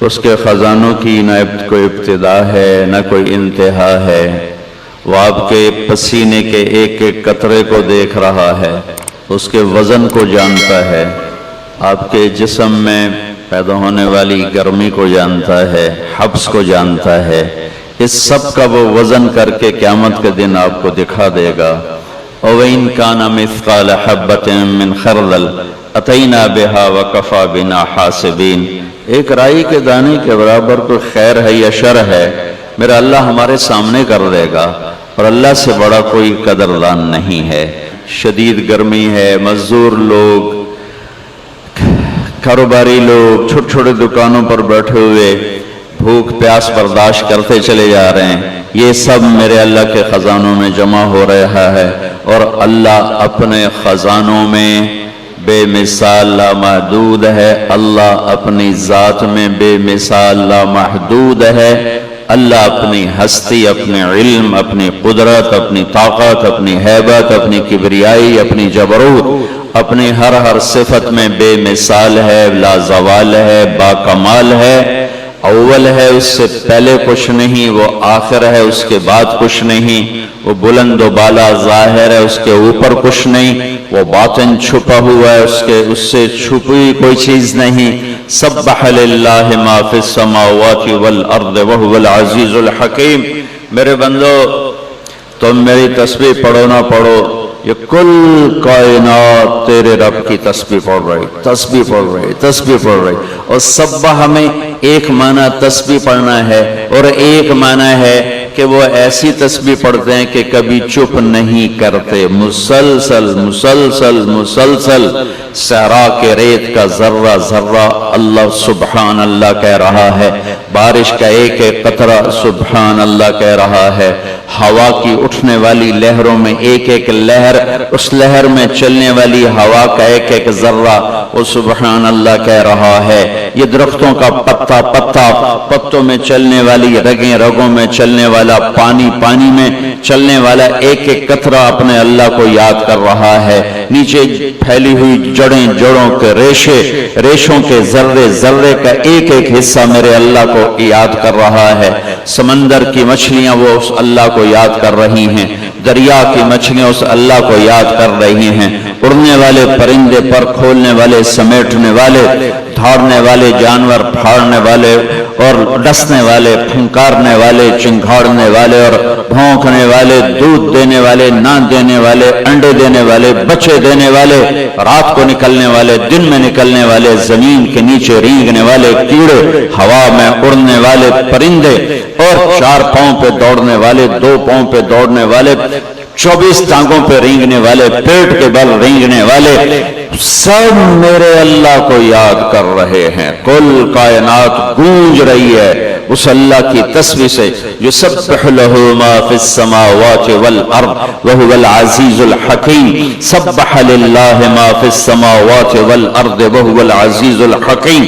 اس کے خزانوں کی نہ کوئی ابتدا ہے نہ کوئی انتہا ہے۔ وہ آپ کے پسینے کے ایک ایک قطرے کو دیکھ رہا ہے، اس کے وزن کو جانتا ہے، آپ کے جسم میں پیدا ہونے والی گرمی کو جانتا ہے، حبس کو جانتا ہے۔ اس سب کا وہ وزن کر کے قیامت کے دن آپ کو دکھا دے گا۔ وَإِن كَانَ مِثْقَالَ حَبَّةٍ مِّنْ خَرْدَلٍ أَتَيْنَا بِهَا وَكَفَى بِنَا حَاسِبِينَ۔ ایک رائی کے دانے کے برابر کوئی خیر ہے یا شر ہے، میرا اللہ ہمارے سامنے کر دے گا، اور اللہ سے بڑا کوئی قدردان نہیں ہے۔ شدید گرمی ہے، مزدور لوگ، کاروباری لوگ چھوٹے چھوٹے دکانوں پر بیٹھے ہوئے بھوک پیاس برداشت کرتے چلے جا رہے ہیں، یہ سب میرے اللہ کے خزانوں میں جمع ہو رہا ہے، اور اللہ اپنے خزانوں میں بے مثال لامحدود ہے، اللہ اپنی ذات میں بے مثال لامحدود ہے۔ اللہ اپنی ہستی، اپنے علم، اپنی قدرت، اپنی طاقت، اپنی ہیبت، اپنی کبریائی، اپنی جبروت، اپنی ہر صفت میں بے مثال ہے، لا زوال ہے، با کمال ہے، اول ہے، اس سے پہلے کچھ نہیں، وہ آخر ہے، اس کے بعد کچھ نہیں، وہ بلند و بالا ظاہر ہے، اس کے اوپر کچھ نہیں، وہ باطن چھپا ہوا ہے، اس سے چھپی کوئی چیز نہیں۔ سبح للہ ما فی السماوات والارض وہو العزیز الحکیم۔ میرے بندو، تم میری تسبیح پڑھو نہ پڑھو، یہ کل کائنات تیرے رب کی تسبیح پڑھ رہی، تسبیح پڑھ رہی، تسبیح پڑھ رہی۔ اور سبح ہمیں ایک معنی تسبیح پڑھنا ہے، اور ایک معنی ہے کہ وہ ایسی تسبیح پڑھتے ہیں کہ کبھی چپ نہیں کرتے، مسلسل مسلسل مسلسل۔ صحرا کے ریت کا ذرہ ذرہ اللہ سبحان اللہ کہہ رہا ہے، بارش کا ایک ایک قطرہ سبحان اللہ کہہ رہا ہے، ہوا کی اٹھنے والی لہروں میں ایک ایک لہر، اس لہر میں چلنے والی ہوا کا ایک ایک ذرہ وہ سبحان اللہ کہہ رہا ہے۔ یہ درختوں کا پتا پتا، پتوں میں چلنے والی رگیں، رگوں میں چلنے والا پانی، پانی میں چلنے والا ایک ایک قطرہ اپنے اللہ کو یاد کر رہا ہے۔ نیچے پھیلی ہوئی جڑیں، جڑوں کے ریشے، ریشوں کے ذرے ذرے کا ایک ایک حصہ میرے اللہ کو یاد کر رہا ہے۔ سمندر کی مچھلیاں وہ اس اللہ کو یاد کر رہی ہیں، دریا کی مچھلیاں اس اللہ کو یاد کر رہی ہیں، اڑنے والے پرندے، پر کھولنے والے، سمیٹنے والے، دھاڑنے والے جانور، پھاڑنے والے اور ڈسنے والے، پھنکارنے والے، چنگھاڑنے والے اور بھونکنے والے، دودھ دینے والے، نہ دینے والے، انڈے دینے والے، بچے دینے والے، رات کو نکلنے والے، دن میں نکلنے والے، زمین کے نیچے رینگنے والے کیڑے، ہوا میں اڑنے والے پرندے، اور 4 پاؤں پہ دوڑنے والے، 2 پاؤں پہ دوڑنے والے، 24 ٹانگوں پہ رینگنے والے، پیٹ کے بل رینگنے والے، سب میرے اللہ کو یاد کر رہے ہیں۔ کل کائنات گونج رہی ہے اس اللہ کی تسبیح سے۔ یسبح لہ ما فی السماوات والارض وہو العزیز الحکیم۔ سبح للہ ما فی السماوات والارض وہو العزیز الحکیم۔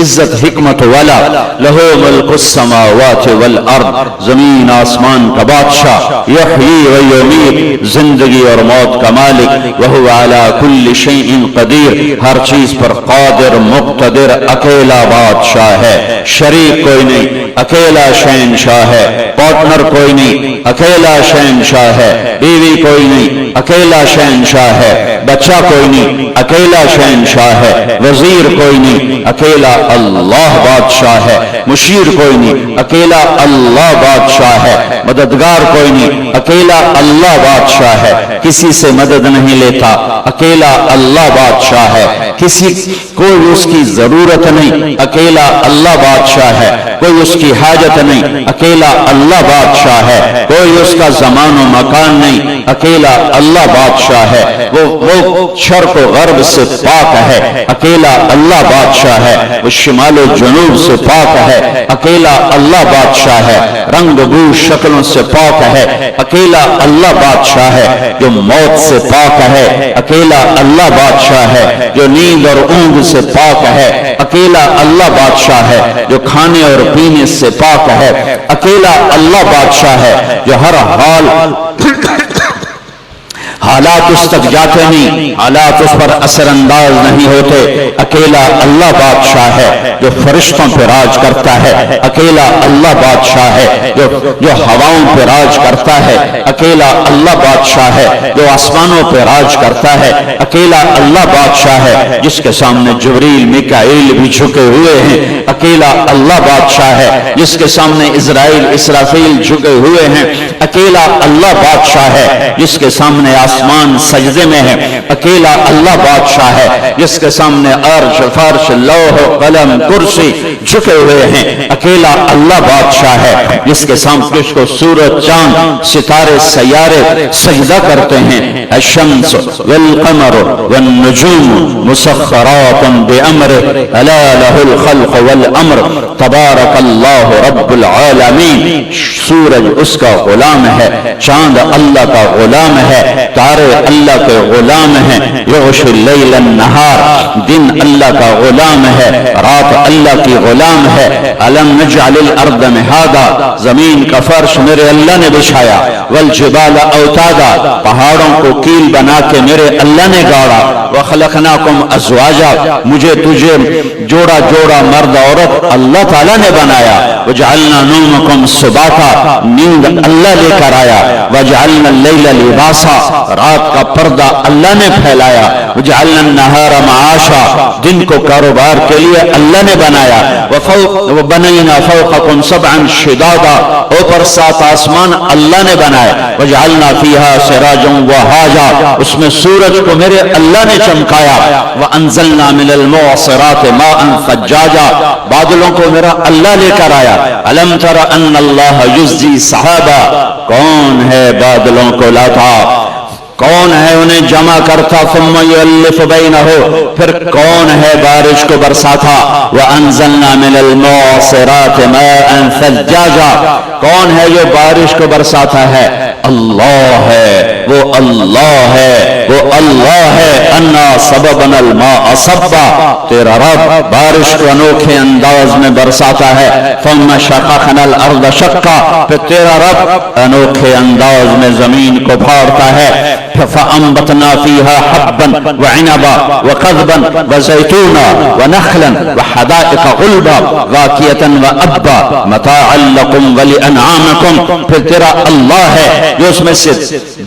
عزت حکمت والا، لہ ملک السماوات والارض، زمین آسمان کا بادشاہ، یحیی و یمیت، زندگی اور موت کا مالک، وہو علی کل شیء قدیر، ہر چیز پر قادر مقتدر، اکیلا بادشاہ ہے، شریک کوئی نہیں، اکیلا شہنشاہ ہے، پارٹنر کوئی نہیں، اکیلا شہنشاہ ہے، بیوی کوئی نہیں، اکیلا شہنشاہ ہے، بچہ کوئی نہیں، اکیلا شہنشاہ ہے، وزیر کوئی نہیں، اکیلا اللہ بادشاہ ہے، مشیر کوئی نہیں، اکیلا اللہ بادشاہ ہے، مددگار کوئی نہیں، اکیلا اللہ بادشاہ ہے، کسی سے مدد نہیں لیتا، اکیلا اللہ بادشاہ ہے، کسی کوئی اس کی ضرورت نہیں، اکیلا اللہ بادشاہ ہے، کوئی اس کی حاجت نہیں، اکیلا اللہ بادشاہ ہے، کوئی اس کا زمان و مکان نہیں، اکیلا اللہ بادشاہ ہے، وہ شرق و غرب سے پاک ہے، اکیلا اللہ بادشاہ ہے، وہ شمال و جنوب سے پاک ہے، اکیلا اللہ بادشاہ ہے، رنگ بو شکلوں سے پاک ہے، اکیلا اللہ بادشاہ ہے، جو موت سے پاک ہے، اکیلا اللہ بادشاہ ہے، جو نیند اور اونگ سے پاک ہے، اکیلا اللہ بادشاہ ہے، جو کھانے اور پینے سے پاک ہے، اکیلا اللہ بادشاہ ہے، جو ہر حالات اس تک جاتے نہیں، حالات اس پر اثر انداز نہیں ہوتے۔ اکیلا اللہ بادشاہ ہے جو فرشتوں پہ راج کرتا ہے، اکیلا اللہ بادشاہ ہے جو ہواؤں پہ راج کرتا ہے، اکیلا اللہ بادشاہ ہے جو آسمانوں پہ راج کرتا ہے، اکیلا اللہ بادشاہ ہے جس کے سامنے جبریل میکائیل بھی جھکے ہوئے ہیں، اکیلا اللہ بادشاہ ہے جس کے سامنے اسرائیل اسرافیل جھکے ہوئے ہیں، اکیلا اللہ بادشاہ ہے جس کے سامنے آسمان سجدے میں ہے، اکیلا اللہ بادشاہ ہے جس کے سامنے عرش فرش لوح قلم کرسی جھکے ہوئے ہیں، اکیلا اللہ بادشاہ ہے جس کے سامنے جس کو سورج چاند ستارے سیارے سجدہ کرتے ہیں۔ الشمس والقمر والنجوم مسخرات بأمره الا له الخلق والامر تبارک اللہ رب العالمین۔ سورج اس کا غلام ہے، چاند اللہ کا غلام ہے، تارے اللہ کے غلام ہیں۔ یغشی اللیل النہار، دن اللہ کا غلام ہے، رات اللہ کی غلام ہے۔ الم نجعل الارض مہادا، زمین کا فرش میرے اللہ نے بچھایا۔ والجبال اوتادا، پہاڑوں کو کیل بنا کے میرے اللہ نے گاڑا۔ وخلقناکم ازواجا، مجھے تجھے جوڑا جوڑا مرد عورت اللہ تعالیٰ نے بنایا۔ وجعلنا نومکم سباتا، نیند اللہ لے کر آیا۔ وجعلنا اللیل لباسا، رات کا پردہ اللہ نے پھیلایا۔ وجعلنا النہار معاشا، دن کو کاروبار کے لیے اللہ نے بنایا۔ وبنینا فوقکم سبعا شدادا، اوپر 7 آسمان اللہ نے بنائے۔ وجعلنا فیہا سراجا وہاجا، اس میں سورج کو میرے اللہ نے چمکایا۔ وانزلنا من المعصرات ماء ثجاجا، بادلوں کو میرا اللہ لے کر آیا۔ الم تر ان اللہ یزجی سحابا، کون ہے بادلوں کو لاتا، کون ہے انہیں جمع کرتا، ثم یؤلف بینہ، پھر کون ہے بارش کو برساتا۔ وانزلنا من المعصرات ماء ثجاجا، کون ہے جو بارش کو برساتا ہے؟ اللہ ہے، وہ اللہ ہے، وہ اللہ ہے۔ انا سببنا الماء صبا، تیرا رب بارش کو انوکھے انداز میں برساتا ہے۔ ثم شققنا الارض شقا، پھر تیرا رب انوکھے انداز میں زمین کو پھاڑتا ہے۔ فأنبتنا فيها حبا وعنبا وقضبا وزيتونا ونخلا وحدائق غلبا غاكية وأبا متاعا لكم ولأنعامكم، پھر تیرا اللہ ہے جو اس میں سے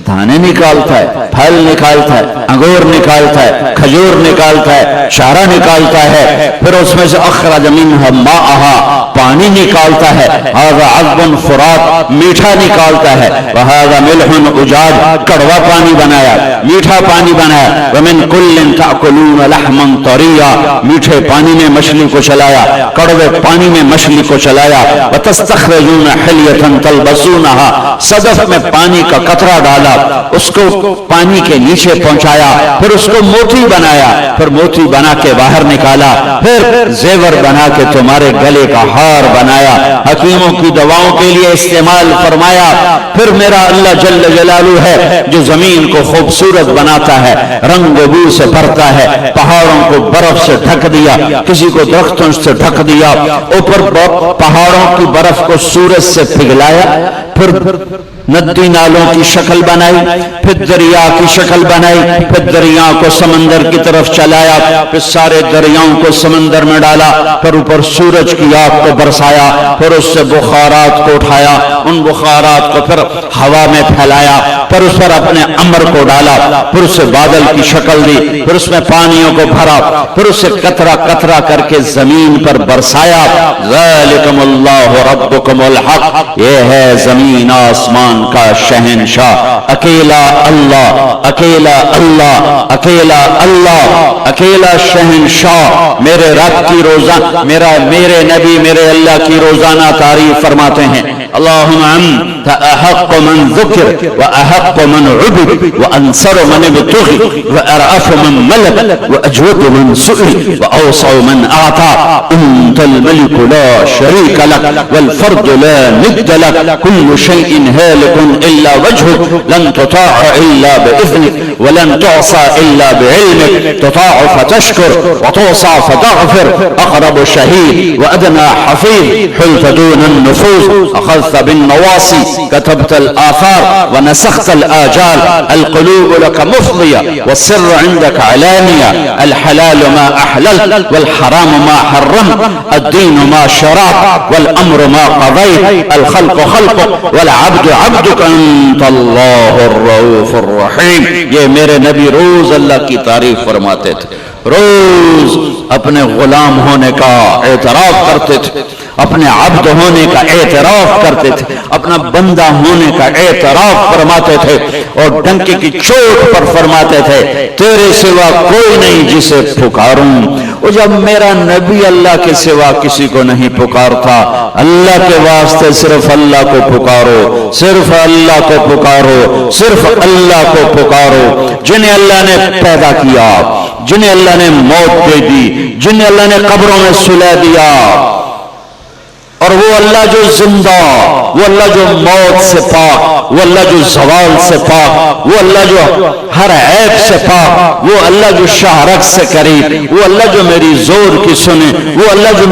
دانے نکالتا ہے، پھل نکالتا ہے، انگور نکالتا ہے، کھجور نکالتا ہے، چارہ نکالتا ہے، پھر اس میں سے اخرج منها ماءها، پانی نکالتا ہے۔ هذا عذب فرات، میٹھا نکالتا ہے۔ وهذا ملح اجاج، کڑوا پانی بنایا، میٹھا پانی بنایا۔ ومن كل تأكلون لحما طريا، میٹھے پانی میں مچھلی کو چلایا، کڑوے پانی میں مچھلی کو چلایا۔ وتستخرجون حلية تلبسونها، صدف میں پانی کا قطرہ ڈالا، اس کو پانی کے نیچے پہنچایا، پھر اس کو موتی بنایا، پھر موتی بنا کے باہر نکالا، پھر زیور بنا کے تمہارے گلے کا ہار بنایا، حکیموں کی دواؤں کے لیے استعمال فرمایا۔ پھر میرا اللہ جل جلالہ ہے جو زمین کو خوبصورت بناتا ہے، رنگ و بو سے بھرتا ہے، پہاڑوں کو برف سے ڈھک دیا، کسی کو درختوں سے ڈھک دیا، اوپر پہاڑوں کی برف کو سورج سے پگھلایا، پھر ندی نالوں کی شکل بنائی، پھر دریا کی شکل بنائی، پھر دریا کو سمندر کی طرف چلایا، پھر سارے دریاؤں کو سمندر میں ڈالا، پھر اوپر سورج کی آگ کو برسایا، پھر اس سے بخارات کو اٹھایا، ان بخارات کو پھر ہوا میں پھیلایا، پھر اس پر اپنے امر کو ڈالا، پھر اسے بادل کی شکل دی، پھر اس میں پانیوں کو بھرا، پھر اسے قطرہ قطرہ کر کے زمین پر برسایا۔ ذالکم اللہ ربکم الحق، یہ ہے زمین آسمان کا شہنشاہ، اکیلا اللہ، اکیلا اللہ، اکیلا اللہ، اکیلا شہنشاہ۔ میرے رب کی روزانہ، میرے نبی میرے اللہ کی روزانہ تعریف فرماتے ہیں۔ اللہم انت احق من ذکر واحق من عبد وانصر من ابتغی وارعف من ملک واجود من سئل واوسع من اعطى، انت الملك لا شريك لك والفرد لا ند لك، كل شيء هالك الا وجهك، لن تطاع الا باذنك ولن تعصى الا بعلمك، تطاع فتشكر وتعصى فتغفر، اقرب شهيد وادنى حفيظ، حلت دون النفوس، اخذت أخذت بالنواصي كتبت الآثار ونسخت الآجال القلوب لك مفضية والسر عندك علانية الحلال ما أحلل والحرام ما حرم الدين ما شرع والأمر ما قضيت الخلق خلقك والعبد عبدك أنت الله الرؤوف الرحيم. یہ میرے نبی روز اللہ کی تعریف فرماتے تھے, روز اپنے غلام ہونے کا اعتراف کرتے تھے, اپنے عبد ہونے کا اعتراف کرتے تھے, اپنا بندہ ہونے کا اعتراف فرماتے تھے اور ڈنکے کی چوٹ پر فرماتے تھے تیرے سوا کوئی نہیں جسے پکاروں. اور جب میرا نبی اللہ کے سوا کسی کو نہیں پکارتا, اللہ کے واسطے صرف اللہ کو پکارو, صرف اللہ کو پکارو, صرف اللہ کو پکارو. جنہیں اللہ نے پیدا کیا, جنہیں اللہ نے موت دے دی, جنہیں اللہ نے قبروں میں سلا دیا, اور وہ اللہ جو زندہ, وہ اللہ جو موت سے پاک, وہ اللہ جو زوال سے پاک, وہ اللہ جو ہر عیب سے پاک, وہ اللہ جو شہرت سے قریب, وہ اللہ جو میری زور کی سنے, وہ اللہ جو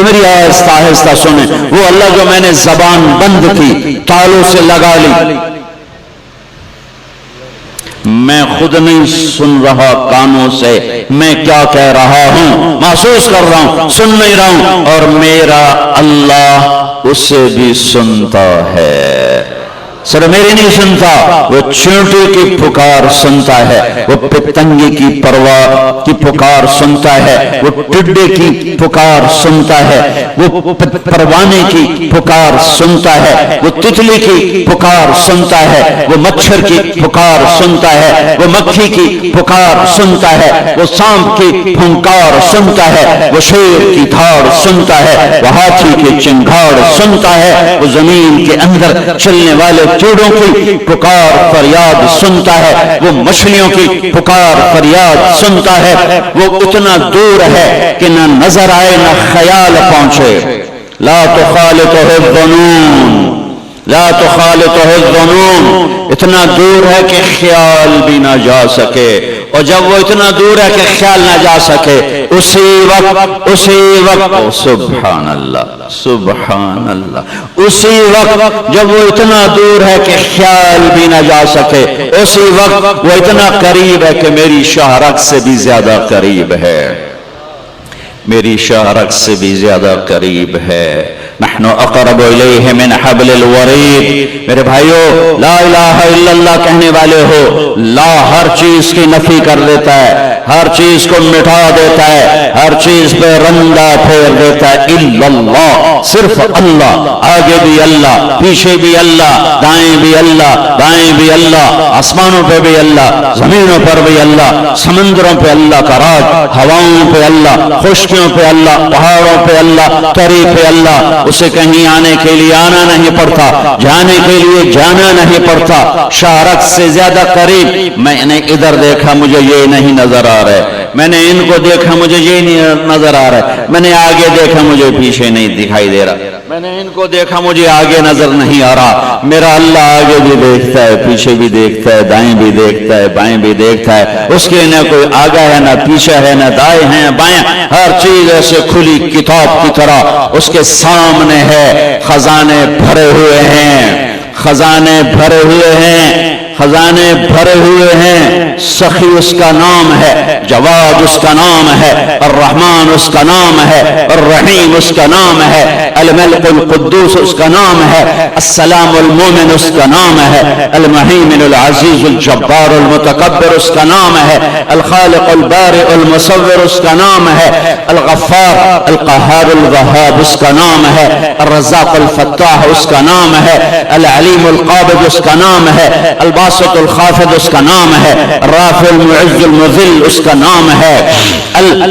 میری آہستہ آہستہ سنے, وہ اللہ جو میں نے زبان بند کی تالوں سے لگا لی, میں خود نہیں سن رہا کانوں سے میں کیا کہہ رہا ہوں, محسوس کر رہا ہوں, سن نہیں رہا ہوں, اور میرا اللہ اسے بھی سنتا ہے. صرف میری نہیں سنتا, وہ چونٹی کی پکار سنتا ہے, وہ پتنگے کی پرواہ کی پکار سنتا ہے, وہ ٹڈے کی پکار سنتا ہے, وہ پروانے کی پکار سنتا ہے, وہ تتلی کی پکار سنتا ہے, وہ مچھر کی پکار سنتا ہے, وہ مکھی کی پکار سنتا ہے, وہ سانپ کی پھنکار سنتا ہے, وہ شیر کی دھاڑ سنتا ہے, وہ ہاتھی کی چنگھاڑ سنتا ہے, وہ زمین کے اندر چلنے والے چوڑوں کی پکار فریاد سنتا ہے, وہ مچھلیوں کی پکار فریاد سنتا ہے. وہ اتنا دور ہے کہ نہ نظر آئے نہ خیال پہنچے. لا تخالطہ الظنون, لا تخالطہ الظنون, اتنا دور ہے کہ خیال بھی نہ جا سکے, اور جب وہ اتنا دور ہے کہ خیال نہ جا سکے اسی وقت سبحان اللہ سبحان اللہ, اسی وقت جب وہ اتنا دور ہے کہ خیال بھی نہ جا سکے, اسی وقت وہ اتنا قریب ہے کہ میری شہرت سے بھی زیادہ قریب ہے, میری شہرت سے بھی زیادہ قریب ہے. نحن اقرب الیہ من حبل الورید. میرے بھائیو, لا الہ الا اللہ کہنے والے ہو, لا ہر چیز کی نفی کر دیتا ہے, ہر چیز کو مٹا دیتا ہے, ہر چیز پہ رندہ پھیر دیتا ہے. الا اللہ, صرف اللہ, آگے بھی اللہ, پیچھے بھی اللہ, دائیں بھی اللہ, بائیں بھی اللہ, آسمانوں پہ بھی اللہ, زمینوں پر بھی اللہ, سمندروں پہ اللہ کا راج, ہواؤں پہ اللہ, خشکیوں پہ اللہ, پہاڑوں پہ اللہ, تری پہ اللہ. اسے کہیں آنے کے لیے آنا نہیں پڑتا, جانے کے لیے جانا نہیں پڑتا, شہرت سے زیادہ قریب. میں نے ادھر دیکھا مجھے یہ نہیں نظر آ رہا ہے, میں نے ان کو دیکھا مجھے یہ نہیں نظر آ رہا ہے, میں نے آگے دیکھا مجھے پیچھے نہیں دکھائی دے رہا, میں نے ان کو دیکھا مجھے آگے نظر نہیں آ رہا. میرا اللہ آگے بھی دیکھتا ہے, پیچھے بھی دیکھتا ہے, دائیں بھی دیکھتا ہے, بائیں بھی دیکھتا ہے. اس کے نہ کوئی آگا ہے, نہ پیچھے ہے, نہ دائیں ہیں بائیں, ہر چیز ایسے کھلی کتاب کی طرح اس کے سامنے ہے. خزانے بھرے ہوئے ہیں, خزانے بھرے ہوئے ہیں, خزانے بھرے ہوئے ہیں. سخی اس کا نام ہے, جواد اس کا نام ہے, الرحمن اس کا نام ہے, الرحیم اس کا نام ہے, الملک القدوس اس کا نام ہے, السلام المومن اس کا نام ہے, المہیمن العزیز الجبار المتکبر اس کا نام ہے, الخالق البارئ المصور اس کا نام ہے, الغفار القہار الوہاب اس کا نام ہے, الرزاق الفتاح اس کا نام ہے, العلیم القابض اس کا نام ہے, الباسط الخافض اس کا نام ہے, الرافع المعز المذل اس کا نام ہے,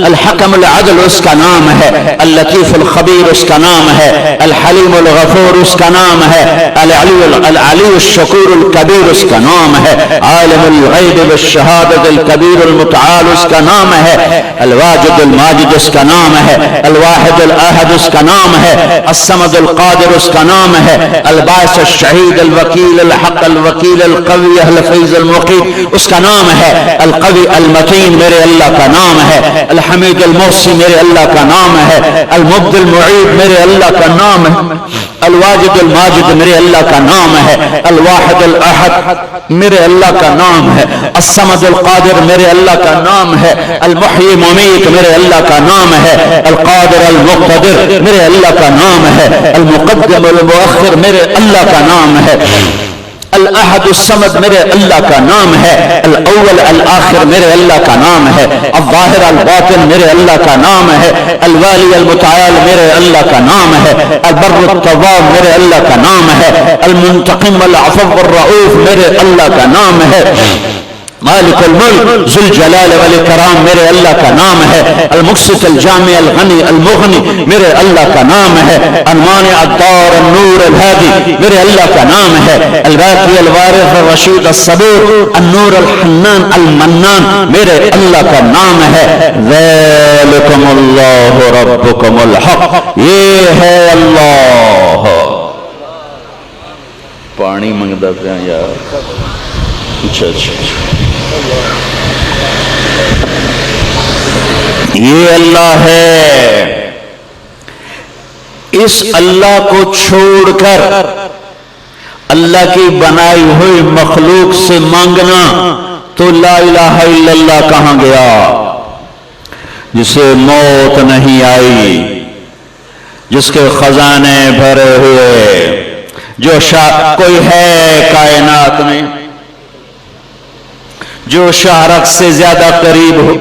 الحکم العدل اس کا نام ہے, اللطیف الخبیر اس کا نام ہے, الحلیم الغفور اس کا نام ہے, العلی الشکور الکبیر اس کا نام ہے, عالم الغیب والشہادت الکبیر المتعال اس کا نام ہے, الواجد الماجد اس کا نام ہے, الواحد الاحد اس کا نام ہے, الصمد القادر اس کا نام ہے, الباعث الشہید الوکیل الحق الوکیل القوی القوی الحفیظ المقیت اس کا نام ہے، القوی المتین میرے اللہ کا نام ہے، الحمید المحصی میرے اللہ کا نام ہے، المبدی المعید میرے اللہ کا نام ہے، الواجد الماجد میرے اللہ کا نام ہے، الواحد الاحد میرے اللہ کا نام ہے، الصمد القادر میرے اللہ کا نام ہے، المحیی ممیت میرے اللہ کا نام ہے، القادر المقتدر میرے اللہ کا نام ہے، المقدم المؤخر میرے اللہ کا نام ہے، الاحد الصمد میرے اللہ کا نام ہے، الاول الآخر میرے اللہ کا نام ہے، الظاہر الباطن میرے اللہ کا نام ہے، الوالی المتعال میرے اللہ کا نام ہے، البر التواب میرے اللہ کا نام ہے، المنتقم العفو الرؤوف میرے اللہ کا نام ہے، مالک الملک ذو الجلال والاکرام میرے اللہ کا نام ہے، المقسط الجامع الغنی المغنی میرے اللہ کا نام ہے، المانع الدار النور الہادی میرے اللہ کا نام ہے، الباقی الوارث الرشید الصبور النور الحنان المنان میرے اللہ کا نام ہے، ذالکم اللہ ربکم الحق، یہ ہے اللہ۔ پانی منگدا پیا یار، اچھا یہ اللہ ہے۔ اس اللہ کو چھوڑ کر اللہ کی بنائی ہوئی مخلوق سے مانگنا تو لا الہ الا اللہ کہاں گیا؟ جسے موت نہیں آئی، جس کے خزانے بھرے ہوئے، جو کوئی ہے کائنات میں جو شارق سے زیادہ قریب ہو،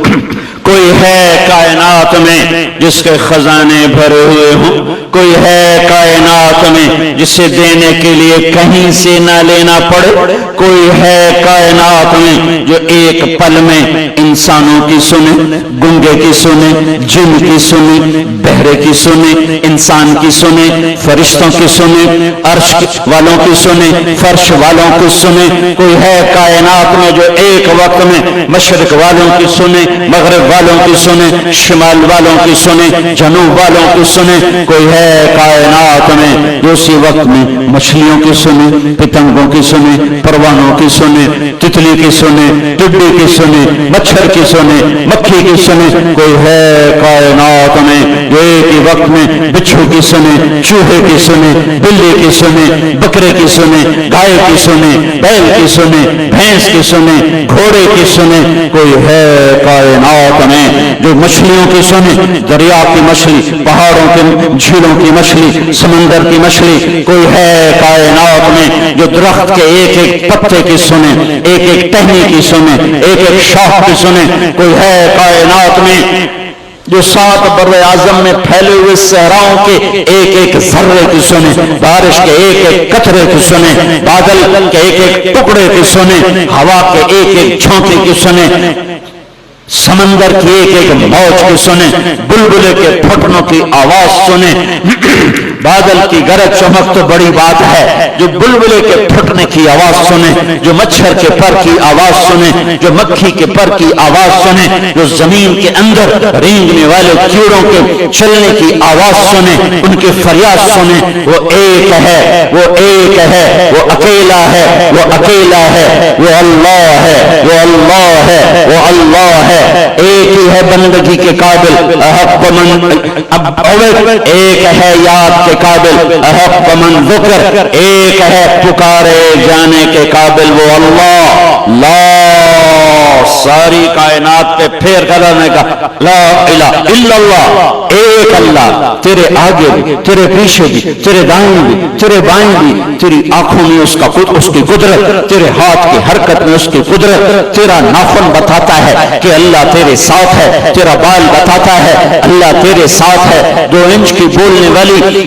کوئی ہے کائنات میں جس کے خزانے بھرے ہوئے ہوں، کوئی ہے کائنات میں جسے دینے کے لیے کہیں سے نہ لینا پڑے، کوئی ہے کائنات میں جو ایک پل میں انسانوں کی سنے، گنگے کی سنے، جن کی سنے، بہرے کی سنے، انسان کی سنے، فرشتوں کی سنے، عرش والوں کی سنے، فرش والوں کی سنے، کوئی ہے کائنات میں جو ایک وقت میں مشرق والوں کی سنے، مغرب والوں کی سنے، شمال والوں کی سنے، جنوب والوں کی سنے، کوئی ہے کائنات میں جو اسی وقت میں مچھلیوں کی سنے، پتنگوں کی سنے، پروانوں کی سنے، تتلی کی سنے، ٹڈی کی سنے، مچھر کی سنے، مکھی کی سنے، کوئی ہے کائنات میں جو ایک ہی وقت میں بچھو کی سنے، چوہے کی سنے، بلی کی سنے، بکرے کی سنے، گائے کی سنے، بیل کی سنے، بھینس کی سنے، گھوڑے کی سنے، کوئی ہے کائنات میں جو مچھلیوں کی سنے، دریا کی مچھلی، پہاڑوں کی جھیلوں کی مچھلی، سمندر کی مچھلی، کوئی ہے کائنات میں جو درخت کے ایک ایک پتے کی سنے، ایک ایک ٹہنی کی سنے، ایک ایک شاخ کی سنے، کوئی ہے کائنات میں جو 7 بر اعظم میں پھیلے ہوئے صحراؤں کے ایک ایک ذرے کی سنے، بارش کے ایک ایک قطرے کی سنے، بادل کے ایک ایک ٹکڑے کی سنے، ہوا کے ایک ایک جھونکے کی سنے، سمندر کی ایک ایک موج کی سنے، بلبلے کے پھٹنوں کی آواز سنے، بادل کی گرج چمک تو بڑی بات ہے، جو بلبلے کے پھٹنے کی آواز سنے، جو مچھر کے پر کی آواز سنے، جو مکھی کے پر کی آواز سنے، جو زمین کے اندر رینگنے والے کیڑوں کے چلنے کی آواز سنے، ان کی فریاد سنے، وہ ایک ہے، وہ ایک ہے، وہ اکیلا ہے، وہ اکیلا ہے، وہ اللہ ہے، وہ اللہ ہے، وہ اللہ ہے، ایک ہی ہے بندگی کے قابل، احق من عبد، ایک ہے یاد کے قابل، احق من ذکر، ایک ہے پکارے جانے کے قابل، وہ اللہ۔ لا ساری کائنات پہ پھیر کرنے کا لا الہ الا اللہ، ایک اللہ، تیرے آگے بھی، تیرے پیچھے بھی، تیرے دائیں بھی، تیرے بائیں بھی، تیری آنکھوں میں اس کی قدرت، تیرے ہاتھ کی حرکت میں اس کی قدرت، تیرا ناخن بتاتا ہے کہ اللہ تیرے ساتھ ہے، تیرا بال بتاتا ہے اللہ تیرے ساتھ ہے، 2 انچ کی بولنے والی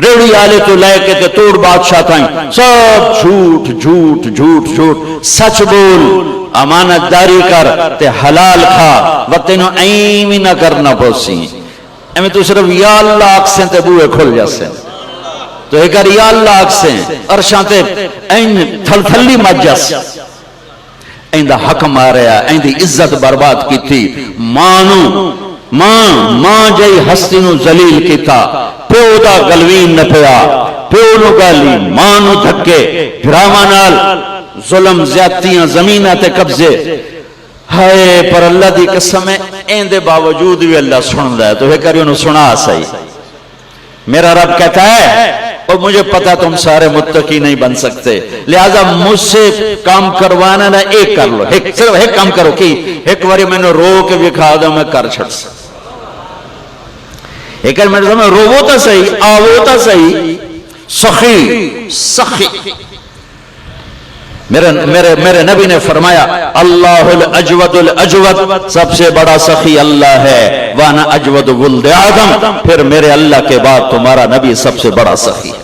ریڑی آلے تو لے کے تے توڑ بادشاہ تھائیں سب جھوٹ جھوٹ جھوٹ جھوٹ، سچ بول، امانت داری کر تے حلال کھا، وقتینو ایمی نہ کرنا پوسی ایمی تو صرف یا اللہ آکسیں تے بوئے کھل جاسیں، تو ایک یا اللہ آکسیں ارشاں تے این تھل تھلی مجس ایندہ حق ماریا، ایندی عزت برباد کی تھی، مانو ماں جائی ہستی نو ذلیل کیتا، پیو دا گلوین نہ پیا، پیو نو گالی، ماں نو دھکے، گھراواں نال ظلم زیادتیاں زمینہ تے قبضے، ہائے پر اللہ دی قسم ہے ایندے باوجود بھی اللہ سن رہا ہے، تو ایک انہوں سنا صحیح۔ میرا رب کہتا ہے اور مجھے پتا تم سارے متقی نہیں بن سکتے، لہذا مجھ سے کام کروانا نہ ایک کر لو، صرف ایک کام کرو کہ ایک باری میں نے رو کے بکھا دوں میں کر چھڑ سکتا، ایک بار میں نے رو تا صحیح، آو تا صحیح، سخی سخی۔ میرے نبی نے فرمایا اللہ الاجود الاجود، سب سے بڑا سخی اللہ ہے، وانا اجود ولد آدم، پھر میرے اللہ کے بعد تمہارا نبی سب سے بڑا سخی ہے۔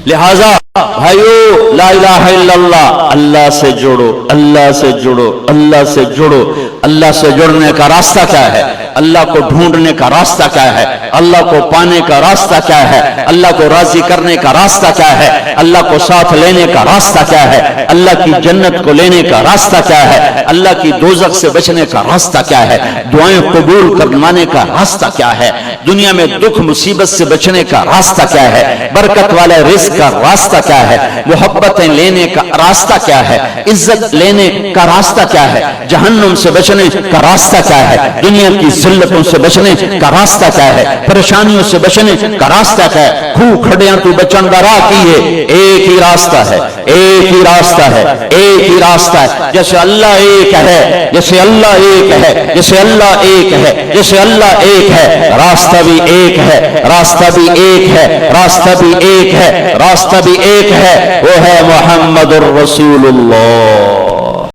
لہذا بھائیو لا الہ الا اللہ، اللہ سے جڑو، اللہ سے جڑو، اللہ سے جڑو۔ اللہ سے جڑنے کا راستہ کیا ہے؟ اللہ کو ڈھونڈنے کا راستہ کیا ہے؟ اللہ کو پانے کا راستہ کیا ہے؟ اللہ کو راضی کرنے کا راستہ کیا ہے؟ اللہ کو ساتھ لینے کا راستہ کیا ہے؟ اللہ کی جنت کو لینے کا راستہ کیا ہے؟ اللہ کی دوزخ سے بچنے کا راستہ کیا ہے؟ دعائیں قبول کروانے کا راستہ کیا ہے؟ دنیا میں دکھ مصیبت سے بچنے کا راستہ کیا ہے؟ برکت والے رزق کا راستہ کیا ہے؟ محبتیں لینے کا راستہ کیا ہے؟ عزت لینے کا راستہ کیا ہے؟ جہنم سے بچنے کا راستہ کیا ہے؟ دنیا کی ذلتوں سے بچنے کا راستہ کیا ہے؟ پریشانیوں سے بچنے کا راستہ کیا ہے؟ کھو کھڑیاں تو بچن دا راہ کی ہے، ایک ہی راستہ ہے، ایک ہی راستہ ہے، ایک ہی راستہ ہے۔ جیسے اللہ ایک ہے، جیسے اللہ ایک ہے، جیسے اللہ ایک ہے، جیسے اللہ ایک ہے، راستہ بھی ایک ہے، راستہ بھی ایک ہے، راستہ بھی ایک ہے، راستہ بھی ایک ہے، وہ ہے محمد الرسول اللہ۔